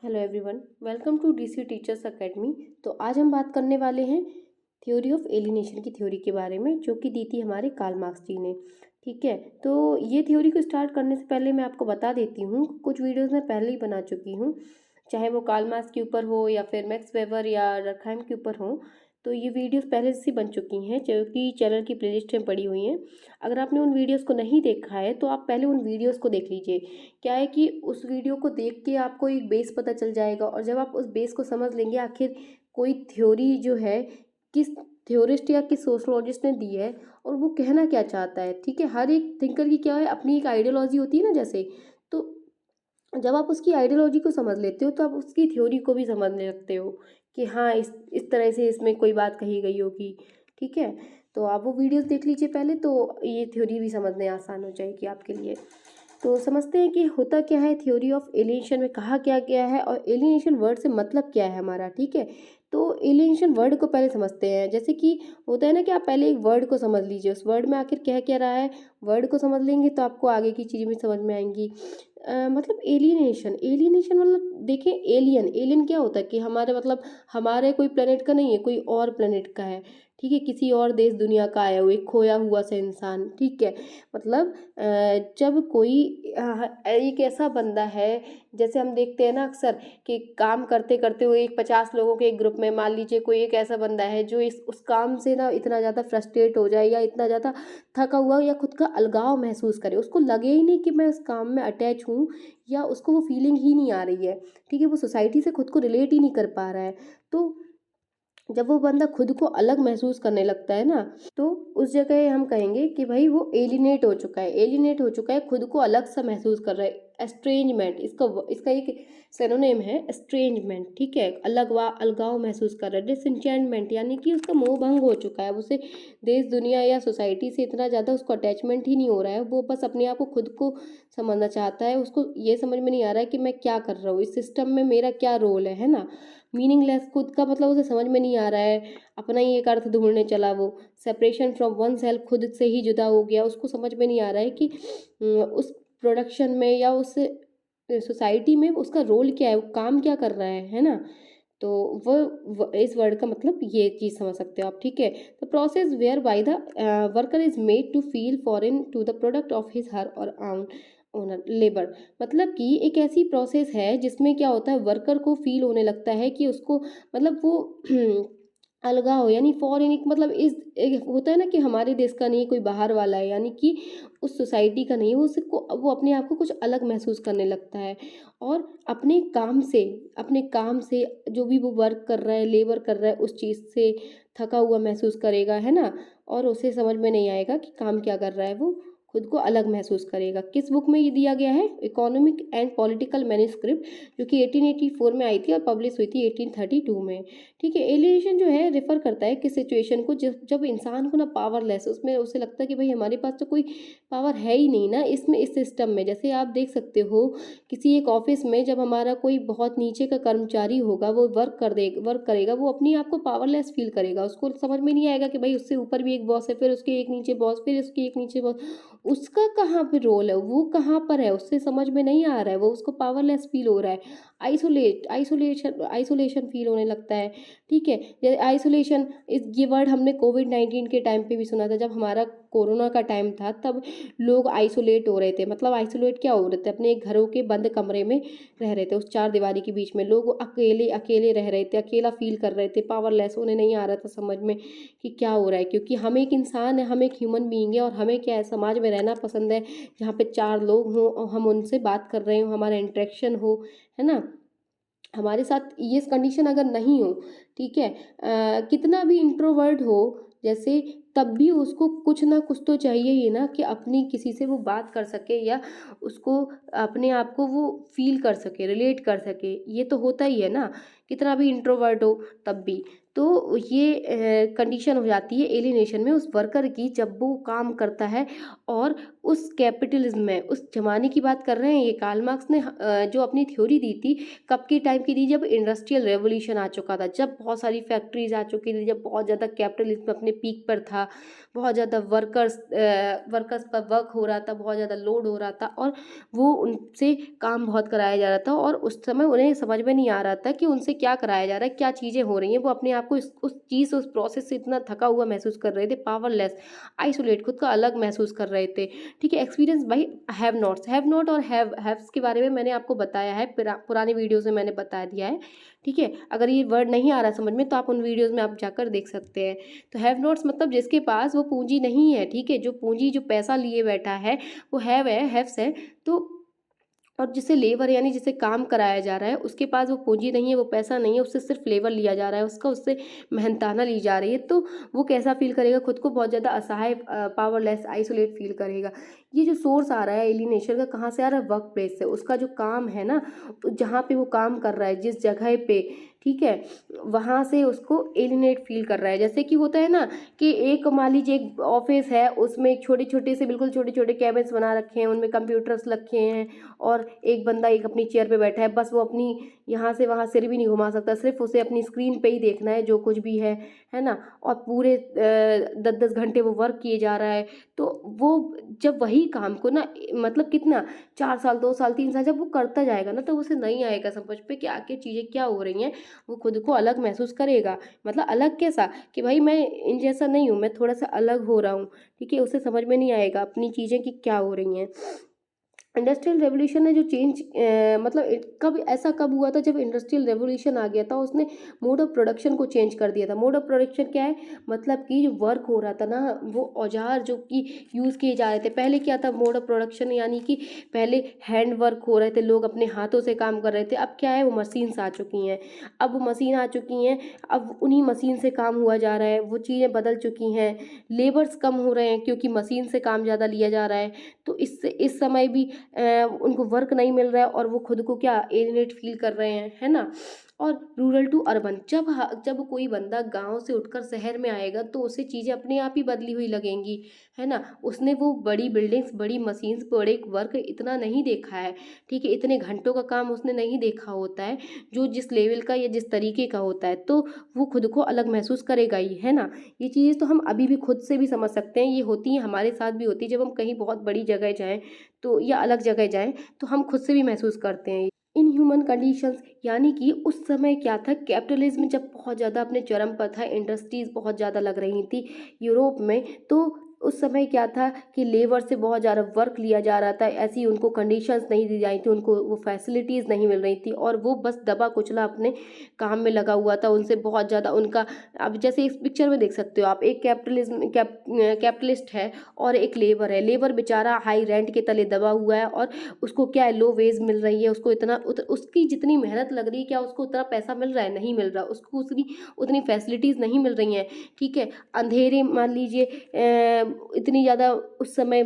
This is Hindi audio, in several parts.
Hello everyone, welcome to DC teachers academy. तो आज हम बात करने वाले हैं थ्योरी ऑफ एलिनेशन की थ्योरी के बारे में, जो कि दी थी हमारे कार्ल मार्क्स जी ने। ठीक है, तो ये थ्योरी को स्टार्ट करने से पहले मैं आपको बता देती हूँ, कुछ वीडियोस मैं पहले ही बना चुकी हूँ, चाहे वो कार्ल मार्क्स के ऊपर हो या फिर मैक्स वेबर या रखाइम के ऊपर हो। तो ये वीडियोस पहले से बन चुकी हैं, जो कि चैनल की प्लेलिस्ट में पड़ी हुई हैं। अगर आपने उन वीडियोस को नहीं देखा है तो आप पहले उन वीडियोस को देख लीजिए। क्या है कि उस वीडियो को देख के आपको एक बेस पता चल जाएगा, और जब आप उस बेस को समझ लेंगे आखिर कोई थ्योरी जो है किस थ्योरिस्ट या किस सोशोलॉजिस्ट ने दी है और वो कहना क्या चाहता है। ठीक है, हर एक थिंकर की क्या है, अपनी एक आइडियोलॉजी होती है ना, जैसे। तो जब आप उसकी आइडियोलॉजी को समझ लेते हो तो आप उसकी थ्योरी को भी समझने लगते हो कि हाँ, इस तरह से इसमें कोई बात कही गई होगी। ठीक है, तो आप वो वीडियोस देख लीजिए पहले, तो ये थ्योरी भी समझने आसान हो जाएगी आपके लिए। तो समझते हैं कि होता क्या है, थ्योरी ऑफ एलियनेशन में कहा क्या गया है और एलियनेशन वर्ड से मतलब क्या है हमारा। ठीक है, तो एलियनेशन वर्ड को पहले समझते हैं। जैसे कि होता है ना कि आप पहले एक वर्ड को समझ लीजिए, उस वर्ड में आखिर कह क्या रहा है। वर्ड को समझ लेंगे तो आपको आगे की चीज़ें भी समझ में आएंगी। मतलब एलियनेशन एलियनेशन मतलब देखिए, एलियन एलियन क्या होता है कि हमारे मतलब हमारे कोई प्लेनेट का नहीं है, कोई और प्लेनेट का है। ठीक है, किसी और देश दुनिया का आया हुआ एक खोया हुआ सा इंसान। ठीक है, मतलब जब कोई एक ऐसा बंदा है, जैसे हम देखते हैं ना अक्सर कि काम करते करते हुए एक 50 लोगों के एक ग्रुप में मान लीजिए कोई एक ऐसा बंदा है जो इस उस काम से ना इतना ज़्यादा फ्रस्ट्रेट हो जाए या इतना ज़्यादा थका हुआ या खुद का अलगाव महसूस करे, उसको लगे ही नहीं कि मैं इस काम में अटैच हूँ, या उसको वो फीलिंग ही नहीं आ रही है। ठीक है, वो सोसाइटी से खुद को रिलेट ही नहीं कर पा रहा है। तो जब वो बंदा खुद को अलग महसूस करने लगता है ना, तो उस जगह हम कहेंगे कि भाई वो एलिनेट हो चुका है, एलिनेट हो चुका है, खुद को अलग सा महसूस कर रहा है। एस्ट्रेंजमेंट इसका एक सिनोनिम है, एस्ट्रेंजमेंट। ठीक है, अलगाव महसूस कर रहा है। डिसएंचेंटमेंट यानी कि उसका मोह भंग हो चुका है, उसे देश दुनिया या सोसाइटी से इतना ज़्यादा उसको अटैचमेंट ही नहीं हो रहा है, वो बस अपने आप को खुद को समझना चाहता है। उसको ये समझ में नहीं आ रहा है कि मैं क्या कर रहा हूँ, इस सिस्टम में मेरा क्या रोल है ना। मीनिंगलेस, खुद का मतलब उसे समझ में नहीं आ रहा है, अपना ही एक अर्थ ढूंढने चला वो। सेपरेशन फ्रॉम वन सेल्फ, खुद से ही जुदा हो गया, उसको समझ में नहीं आ रहा है कि उस प्रोडक्शन में या उस सोसाइटी में उसका रोल क्या है, वो काम क्या कर रहा है ना। तो इस वर्ड का मतलब ये चीज़ समझ सकते हो आप। ठीक है, the process where by the worker is made to feel foreign to the product of his her और ओनर लेबर। मतलब कि एक ऐसी प्रोसेस है जिसमें क्या होता है, वर्कर को फील होने लगता है कि उसको मतलब वो अलगाव, यानी फॉरेन, एक मतलब इस एक होता है ना कि हमारे देश का नहीं, कोई बाहर वाला है, यानी कि उस सोसाइटी का नहीं है, वो अपने आप को कुछ अलग महसूस करने लगता है। और अपने काम से जो भी वो वर्क कर रहा है, लेबर कर रहा है, उस चीज़ से थका हुआ महसूस करेगा, है ना। और उसे समझ में नहीं आएगा कि काम क्या कर रहा है, वो खुद को अलग महसूस करेगा। किस बुक में ये दिया गया है? इकोनॉमिक एंड पॉलिटिकल मैन्युस्क्रिप्ट, जो कि 1884 में आई थी और पब्लिश हुई थी 1832 में। ठीक है, एलियनेशन जो है रेफर करता है किस सिचुएशन को, जब जब इंसान को ना पावरलेस, उसमें उसे लगता है कि भाई हमारे पास तो कोई पावर है ही नहीं ना इसमें, इस सिस्टम में। जैसे आप देख सकते हो किसी एक ऑफिस में, जब हमारा कोई बहुत नीचे का कर्मचारी होगा, वो वर्क करेगा, वो अपने आप को पावरलेस फील करेगा। उसको समझ में नहीं आएगा कि भाई उससे ऊपर भी एक बॉस है, फिर उसके एक नीचे बॉस, फिर उसके एक नीचे बॉस, उसका कहाँ पे रोल है, वो कहाँ पर है, उससे समझ में नहीं आ रहा है, वो उसको पावरलेस फील हो रहा है। आइसोलेशन फील होने लगता है। ठीक है, जैसे आइसोलेशन, ये वर्ड हमने कोविड-19 के टाइम पे भी सुना था। जब हमारा कोरोना का टाइम था, तब लोग आइसोलेट हो रहे थे। मतलब आइसोलेट क्या हो रहे थे, अपने घरों के बंद कमरे में रह रहे थे, उस चार दीवारी के बीच में लोग अकेले अकेले रह रहे थे, अकेला फील कर रहे थे, पावरलेस। उन्हें नहीं आ रहा था समझ में कि क्या हो रहा है, क्योंकि हम एक इंसान है, हम एक ह्यूमन बीइंग है, और हमें क्या है, समाज में रहना पसंद है, जहाँ पे चार लोग हों और हम उनसे बात कर रहे हो, हमारा इंटरेक्शन हो, है ना। हमारे साथ ये कंडीशन अगर नहीं हो, ठीक है, कितना भी इंट्रोवर्ट हो जैसे, तब भी उसको कुछ ना कुछ तो चाहिए ही ना, कि अपनी किसी से वो बात कर सके, या उसको अपने आप को वो फील कर सके, रिलेट कर सके। ये तो होता ही है ना कितना भी इंट्रोवर्ट हो तब भी। तो ये कंडीशन हो जाती है एलिनेशन में उस वर्कर की, जब वो काम करता है और उस कैपिटलिज्म में, उस ज़माने की बात कर रहे हैं ये। कार्ल मार्क्स ने जो अपनी थ्योरी दी थी, कब के टाइम की दी, जब इंडस्ट्रियल रेवोल्यूशन आ चुका था, जब बहुत सारी फैक्ट्रीज आ चुकी थी, जब बहुत ज़्यादा कैपिटलिज्म अपने पीक पर था, बहुत ज़्यादा वर्कर्स पर वर्क हो रहा था, बहुत ज़्यादा लोड हो रहा था और वो उनसे काम बहुत कराया जा रहा था और उस समय उन्हें समझ में नहीं आ रहा था कि उनसे क्या कराया जा रहा है, क्या चीज़ें हो रही हैं। वो अपने आप को उस चीज़, उस प्रोसेस से इतना थका हुआ महसूस कर रहे थे, पावरलेस, आइसोलेट, खुद का अलग महसूस कर रहे थे। ठीक है, एक्सपीरियंस बाई हैव नॉट और हैव्स के बारे में मैंने आपको बताया है, पुराने वीडियोज़ में मैंने बता दिया है। ठीक है, अगर ये वर्ड नहीं आ रहा समझ में तो आप उन वीडियोज़ में आप जाकर देख सकते हैं। तो हैव नॉट्स मतलब जिसके पास वो पूंजी नहीं है, ठीक है, जो पूंजी, जो पैसा लिए बैठा है, वो हैव है, हैव्स है। तो और जिसे लेबर यानी जिसे काम कराया जा रहा है, उसके पास वो पूंजी नहीं है, वो पैसा नहीं है, उससे सिर्फ लेबर लिया जा रहा है, उससे मेहनताना ली जा रही है, तो वो कैसा फील करेगा, खुद को बहुत ज़्यादा असहाय, पावरलेस, आइसोलेट फील करेगा। ये जो सोर्स आ रहा है एलिनेशन का, कहाँ से आ रहा है? वर्क प्लेस से। उसका जो काम है ना, जहाँ पे वो काम कर रहा है, जिस जगह पे, ठीक है, वहाँ से उसको एलिनेट फील कर रहा है। जैसे कि होता है ना कि एक, मान लीजिए एक ऑफिस है, उसमें एक छोटे छोटे से, बिल्कुल छोटे छोटे कैबिन्स बना रखे हैं, उनमें कंप्यूटर्स रखे हैं और एक बंदा एक अपनी चेयर पे बैठा है, बस वो अपनी यहाँ से वहाँ सिर भी नहीं घुमा सकता, सिर्फ उसे अपनी स्क्रीन पे ही देखना है जो कुछ भी है ना। और पूरे 10-10 घंटे वो वर्क किए जा रहा है। तो वो जब वही काम को ना, मतलब कितना, 4 साल, 2 साल, 3 साल जब वो करता जाएगा ना, तो उसे नहीं आएगा समझ पे कि आगे चीज़ें क्या हो रही हैं। वो खुद को अलग महसूस करेगा। मतलब अलग कैसा, कि भाई मैं इन जैसा नहीं हूँ, मैं थोड़ा सा अलग हो रहा हूँ। ठीक है, उसे समझ में नहीं आएगा अपनी चीज़ें कि क्या हो रही हैं। इंडस्ट्रियल रेवोल्यूशन ने जो चेंज, मतलब कब ऐसा कब हुआ था, जब इंडस्ट्रियल रेवोल्यूशन आ गया था, उसने मोड ऑफ प्रोडक्शन को चेंज कर दिया था। मोड ऑफ प्रोडक्शन क्या है? मतलब कि जो वर्क हो रहा था ना, वो औजार जो कि यूज़ किए जा रहे थे, पहले क्या था मोड ऑफ प्रोडक्शन, यानी कि पहले हैंड वर्क हो रहे थे, लोग अपने हाथों से काम कर रहे थे। अब क्या है, वो मशीन्स आ चुकी हैं। अब वो मशीन आ चुकी हैं, अब उन्हीं मशीन से काम हुआ जा रहा है, वो चीज़ें बदल चुकी हैं। लेबर्स कम हो रहे हैं क्योंकि मशीन से काम ज़्यादा लिया जा रहा है। तो इससे इस समय भी उनको वर्क नहीं मिल रहा है और वो खुद को क्या, एलिनेट फील कर रहे हैं, है ना। और रूरल टू अर्बन, जब कोई बंदा गांव से उठकर शहर में आएगा तो उसे चीज़ें अपने आप ही बदली हुई लगेंगी, है ना। उसने वो बड़ी बिल्डिंग्स, बड़ी मशीन्स, बड़े वर्क इतना नहीं देखा है, ठीक है, इतने घंटों का काम उसने नहीं देखा होता है, जो जिस लेवल का या जिस तरीके का होता है, तो वो खुद को अलग महसूस करेगा ही, है ना। ये चीज़ें तो हम अभी भी खुद से भी समझ सकते हैं, ये होती हैं, हमारे साथ भी होती है। जब हम कहीं बहुत बड़ी जगह जाएँ तो, या अलग जगह जाएँ, तो हम खुद से भी महसूस करते हैं। इन ह्यूमन कंडीशंस, यानी कि उस समय क्या था, कैपिटलिज्म जब बहुत ज़्यादा अपने चरम पर था, इंडस्ट्रीज़ बहुत ज़्यादा लग रही थी यूरोप में, तो उस समय क्या था कि लेबर से बहुत ज़्यादा वर्क लिया जा रहा था, ऐसी उनको कंडीशंस नहीं दी जाई थी, उनको वो फैसिलिटीज़ नहीं मिल रही थी और वो बस दबा कुचला अपने काम में लगा हुआ था। उनसे बहुत ज़्यादा उनका, अब जैसे इस पिक्चर में देख सकते हो आप, एक कैपिटलिस्ट है और एक लेबर है। लेबर बेचारा हाई रेंट के तले दबा हुआ है और उसको क्या है, लो वेज मिल रही है, उसको इतना उसकी जितनी मेहनत लग रही है, क्या उसको उतना पैसा मिल रहा है? नहीं मिल रहा, उसको उतनी फैसिलिटीज़ नहीं मिल रही हैं। ठीक है, अंधेरे, मान लीजिए इतनी ज़्यादा उस समय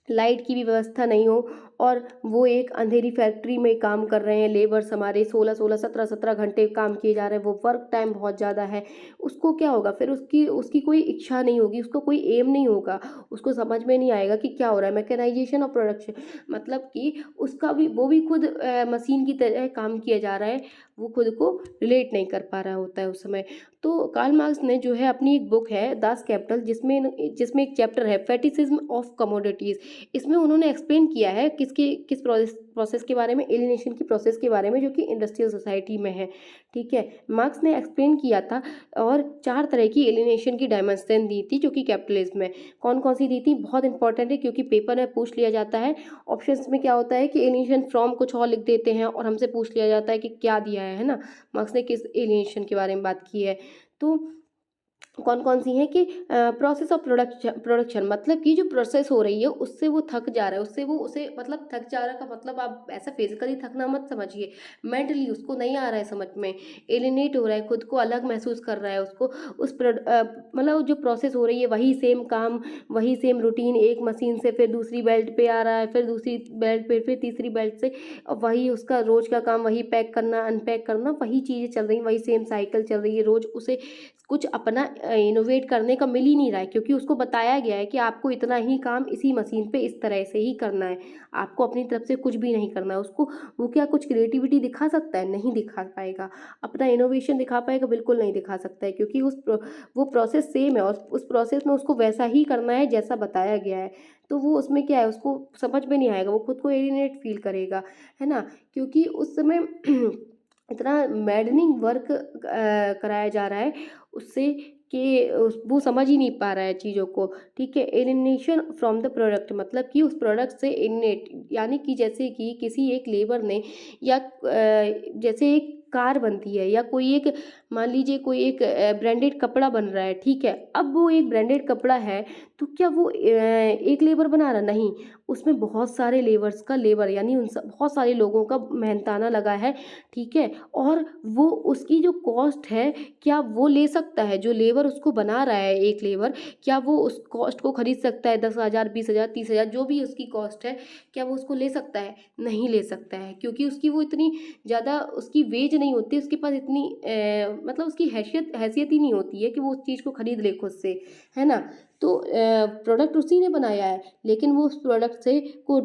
लाइट की भी व्यवस्था नहीं हो और वो एक अंधेरी फैक्ट्री में काम कर रहे हैं, लेबर्स हमारे 16-16, 17-17 घंटे काम किए जा रहे हैं, वो वर्क टाइम बहुत ज़्यादा है। उसको क्या होगा फिर, उसकी उसकी कोई इच्छा नहीं होगी, उसको कोई एम नहीं होगा, उसको समझ में नहीं आएगा कि क्या हो रहा है। मैकेनाइजेशन और प्रोडक्शन, मतलब कि उसका भी, वो भी खुद मशीन की तरह काम किया जा रहा है, वो खुद को रिलेट नहीं कर पा रहा होता है उस समय। तो कार्ल मार्क्स ने जो है अपनी एक बुक है दास कैपिटल, जिसमें एक चैप्टर है फेटिसिज्म ऑफ कमोडिटीज़। इसमें उन्होंने एक्सप्लेन किया है किस प्रोसेस के बारे में, एलिनेशन की प्रोसेस के बारे में, जो कि इंडस्ट्रियल सोसाइटी में है। ठीक है, मार्क्स ने एक्सप्लेन किया था और 4 तरह की एलिनेशन की डायमेंशन दी थी जो कि कैपिटलिज्म में। कौन कौन सी दी थी, बहुत इंपॉर्टेंट है क्योंकि पेपर में पूछ लिया जाता है। ऑप्शंस में क्या होता है कि एलिनेशन फ्रॉम कुछ और लिख देते हैं और हमसे पूछ लिया जाता है कि क्या दिया है ना। मार्क्स ने किस एलिनेशन के बारे में बात की है। तो कौन कौन सी हैं कि प्रोसेस ऑफ प्रोडक्शन मतलब कि जो प्रोसेस हो रही है उससे वो थक जा रहा है, उससे वो उसे मतलब थक जा रहा है का मतलब आप ऐसा फिजिकली थकना मत समझिए, मेंटली उसको नहीं आ रहा है समझ में, एलिनेट हो रहा है, खुद को अलग महसूस कर रहा है, उसको मतलब जो प्रोसेस हो रही है वही सेम काम, वही सेम रूटीन, एक मशीन से फिर दूसरी बेल्ट पे आ रहा है, फिर दूसरी बेल्ट पे, फिर तीसरी बेल्ट से, और वही उसका रोज का काम, वही पैक करना अनपैक करना, वही चीज़ें चल रही हैं, वही सेम साइकिल चल रही है रोज, उसे कुछ अपना इनोवेट करने का मिल ही नहीं रहा है, क्योंकि उसको बताया गया है कि आपको इतना ही काम इसी मशीन पे इस तरह से ही करना है, आपको अपनी तरफ से कुछ भी नहीं करना है। उसको वो क्या कुछ क्रिएटिविटी दिखा सकता है? नहीं दिखा पाएगा। अपना इनोवेशन दिखा पाएगा? बिल्कुल नहीं दिखा सकता है, क्योंकि वो प्रोसेस सेम है और उस प्रोसेस में उसको वैसा ही करना है जैसा बताया गया है। तो वो उसमें क्या है, उसको समझ में नहीं आएगा, वो खुद को एलिनेट फील करेगा, है ना? क्योंकि उस समय इतना मैडनिंग वर्क कराया जा रहा है उससे कि वो समझ ही नहीं पा रहा है चीज़ों को, ठीक है। एलिनेशन फ्रॉम द प्रोडक्ट मतलब कि उस प्रोडक्ट से एलिनेट, यानी कि जैसे कि किसी एक लेबर ने या जैसे एक कार बनती है या कोई एक, मान लीजिए कोई एक ब्रांडेड कपड़ा बन रहा है, ठीक है। अब वो एक ब्रांडेड कपड़ा है, तो क्या वो एक लेबर बना रहा? नहीं, उसमें बहुत सारे लेबर्स का लेबर, यानी उन सब बहुत सारे लोगों का मेहनताना लगा है, ठीक है। और वो उसकी जो कॉस्ट है, क्या वो ले सकता है? जो लेबर उसको बना रहा है, एक लेबर, क्या वो उस कॉस्ट को खरीद सकता है? 10,000, 20,000, 30,000 जो भी उसकी कॉस्ट है, क्या वो उसको ले सकता है? नहीं ले सकता है, क्योंकि उसकी वो इतनी ज़्यादा उसकी वेज नहीं होती, उसके पास इतनी मतलब उसकी हैसियत ही नहीं होती है कि वो उस चीज़ को खरीद ले खुद से, है ना? तो प्रोडक्ट उसी ने बनाया है, लेकिन वो उस प्रोडक्ट से को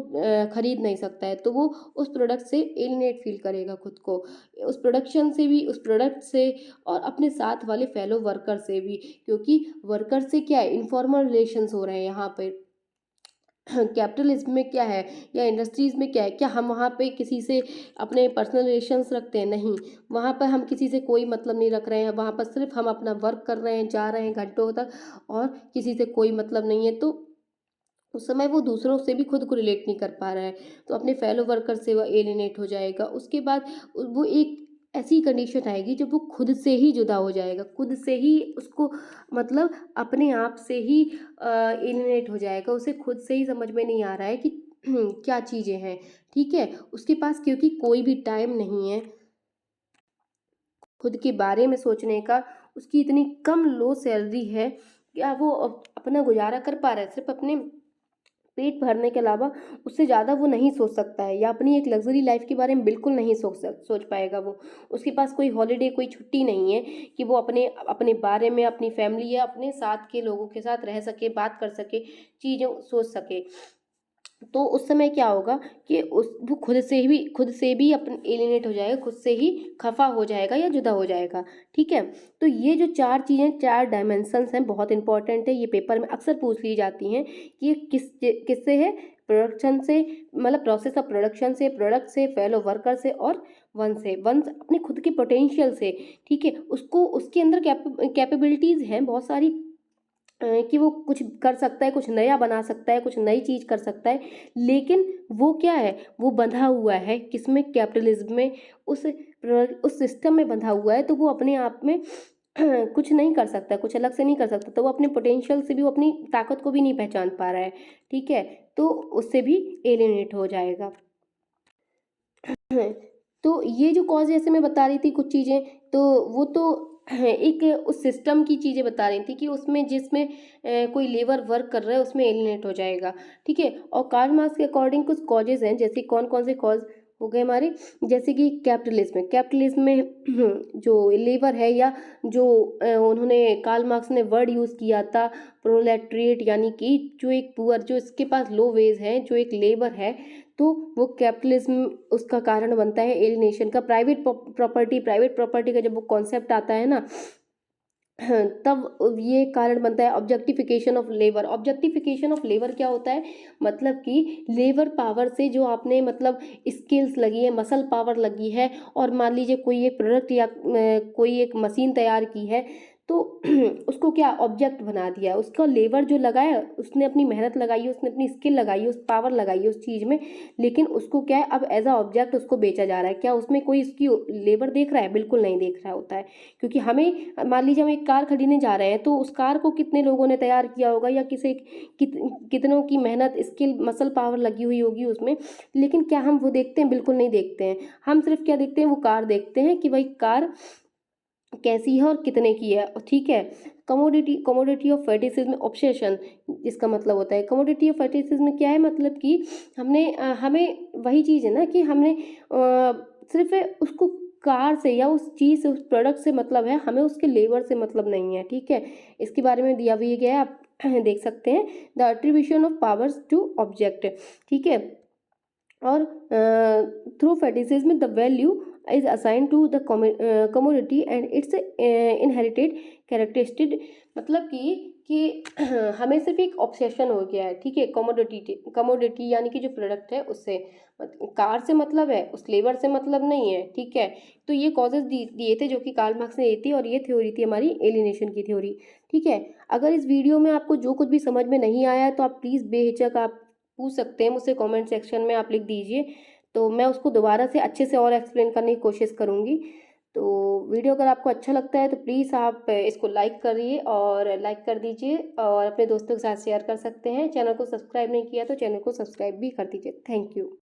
खरीद नहीं सकता है, तो वो उस प्रोडक्ट से एलिनेट फील करेगा खुद को, उस प्रोडक्शन से भी, उस प्रोडक्ट से, और अपने साथ वाले फेलो वर्कर से भी, क्योंकि वर्कर से क्या है, इनफॉर्मल रिलेशंस हो रहे हैं यहाँ पे। कैपिटलिज्म में क्या है या इंडस्ट्रीज़ में क्या है, क्या हम वहाँ पे किसी से अपने पर्सनल रिलेशंस रखते हैं? नहीं, वहाँ पर हम किसी से कोई मतलब नहीं रख रहे हैं, वहाँ पर सिर्फ हम अपना वर्क कर रहे हैं, जा रहे हैं घंटों तक, और किसी से कोई मतलब नहीं है। तो उस समय वो दूसरों से भी खुद को रिलेट नहीं कर पा रहा है, तो अपने फेलो वर्कर से वो एलिनेट हो जाएगा। उसके बाद वो एक ऐसी कंडीशन आएगी जब वो खुद से ही जुदा हो जाएगा, खुद से ही उसको मतलब अपने आप से ही एलिनेट हो जाएगा, उसे खुद से ही समझ में नहीं आ रहा है कि क्या चीज़ें हैं, ठीक है। उसके पास क्योंकि कोई भी टाइम नहीं है खुद के बारे में सोचने का, उसकी इतनी कम लो सैलरी है, क्या वो अपना गुजारा कर पा रहा है? सिर्फ अपने पेट भरने के अलावा उससे ज़्यादा वो नहीं सोच सकता है, या अपनी एक लग्ज़री लाइफ़ के बारे में बिल्कुल नहीं सोच पाएगा वो। उसके पास कोई हॉलिडे, कोई छुट्टी नहीं है कि वो अपने अपने बारे में, अपनी फैमिली या अपने साथ के लोगों के साथ रह सके, बात कर सके, चीज़ें सोच सके। तो उस समय क्या होगा कि उस वो खुद से भी अपन एलिनेट हो जाएगा, खुद से ही खफा हो जाएगा या जुदा हो जाएगा, ठीक है। तो ये जो 4 चीज़ें, 4 डायमेंशंस हैं, बहुत इंपॉर्टेंट है, ये पेपर में अक्सर पूछ ली जाती हैं कि ये किससे है? प्रोडक्शन से, मतलब प्रोसेस ऑफ प्रोडक्शन से, प्रोडक्ट से, फेलो वर्कर से, और वन अपने खुद के पोटेंशियल से, ठीक है। उसको उसके अंदर कैपेबिलिटीज़ हैं बहुत सारी, कि वो कुछ कर सकता है, कुछ नया बना सकता है, कुछ नई चीज़ कर सकता है, लेकिन वो क्या है, वो बंधा हुआ है किसमें? कैपिटलिज्म में, उस सिस्टम में बंधा हुआ है, तो वो अपने आप में कुछ नहीं कर सकता, कुछ अलग से नहीं कर सकता, तो वो अपने पोटेंशियल से भी, वो अपनी ताकत को भी नहीं पहचान पा रहा है, ठीक है। तो उससे भी एलिनेट हो जाएगा। तो ये जो कॉज़ जैसे मैं बता रही थी कुछ चीज़ें, तो वो तो एक उस सिस्टम की चीज़ें बता रही थी कि उसमें जिसमें कोई लेबर वर्क कर रहा है उसमें एलिनेट हो जाएगा, ठीक है। और कार्ल मार्क्स के अकॉर्डिंग कुछ कॉजेज़ हैं, जैसे कौन-कौन से कॉज़ हो गए हमारे, जैसे कि कैपिटलिज्म में जो लेबर है, या जो उन्होंने कार्ल मार्क्स ने वर्ड यूज़ किया था प्रोलेटरिएट, यानी कि जो एक पुअर, जो इसके पास लो वेज है, जो एक लेबर है, तो वो कैपिटलिज्म उसका कारण बनता है एलिनेशन का। प्राइवेट प्रॉपर्टी का जब वो कॉन्सेप्ट आता है ना, तब ये कारण बनता है ऑब्जेक्टिफिकेशन ऑफ लेबर क्या होता है? मतलब कि लेबर पावर से जो आपने मतलब स्किल्स लगी है, मसल पावर लगी है, और मान लीजिए कोई एक प्रोडक्ट या कोई एक मशीन तैयार की है, तो उसको क्या ऑब्जेक्ट बना दिया, उसका लेबर जो लगाया, उसने अपनी मेहनत लगाई है, उसने अपनी स्किल लगाई है, उस पावर लगाई है उस चीज़ में, लेकिन उसको क्या है अब एज अ ऑब्जेक्ट उसको बेचा जा रहा है। क्या उसमें कोई उसकी लेबर देख रहा है? बिल्कुल नहीं देख रहा होता है। क्योंकि हमें मान लीजिए हम एक कार खरीदने जा रहे हैं, तो उस कार को कितने लोगों ने तैयार किया होगा या कितनों की मेहनत, स्किल, मसल पावर लगी हुई होगी उसमें, लेकिन क्या हम वो देखते हैं? बिल्कुल नहीं देखते हैं। हम सिर्फ क्या देखते हैं? वो कार देखते हैं कि भाई कार कैसी है और कितने की है, ठीक है। कमोडिटी ऑफ फेटिसिज्म ऑब्सेशन, इसका मतलब होता है कमोडिटी ऑफ फेटिसिज्म क्या है? मतलब कि हमें वही चीज़ है ना कि हमने सिर्फ उसको कार से या उस चीज़ से, उस प्रोडक्ट से मतलब है, हमें उसके लेबर से मतलब नहीं है, ठीक है। इसके बारे में दिया भी गया है, आप देख सकते हैं, the attribution of powers to object, ठीक है। और through fetishism the value is assign to the commodity and its inherited characteristic, मतलब कि हमें सिर्फ एक ऑब्सेशन हो गया है, ठीक है। कमोडिटी यानी कि जो प्रोडक्ट है उससे, कार से मतलब है, उस लेबर से मतलब नहीं है, ठीक है। तो ये कॉजेज दिए थे जो कि कार्ल मार्क्स ने दी थी, और ये थ्योरी थी हमारी एलिनेशन की थ्योरी, ठीक है। अगर इस वीडियो में आपको जो कुछ भी समझ में नहीं आया है तो आप प्लीज़ बेहिचक आप पूछ सकते हैं मुझसे, कमेंट सेक्शन में आप लिख दीजिए, तो मैं उसको दोबारा से अच्छे से और एक्सप्लेन करने की कोशिश करूँगी। तो वीडियो अगर आपको अच्छा लगता है तो प्लीज़ आप इसको लाइक करिए, और लाइक कर दीजिए, और अपने दोस्तों के साथ शेयर कर सकते हैं। चैनल को सब्सक्राइब नहीं किया तो चैनल को सब्सक्राइब भी कर दीजिए। Thank you.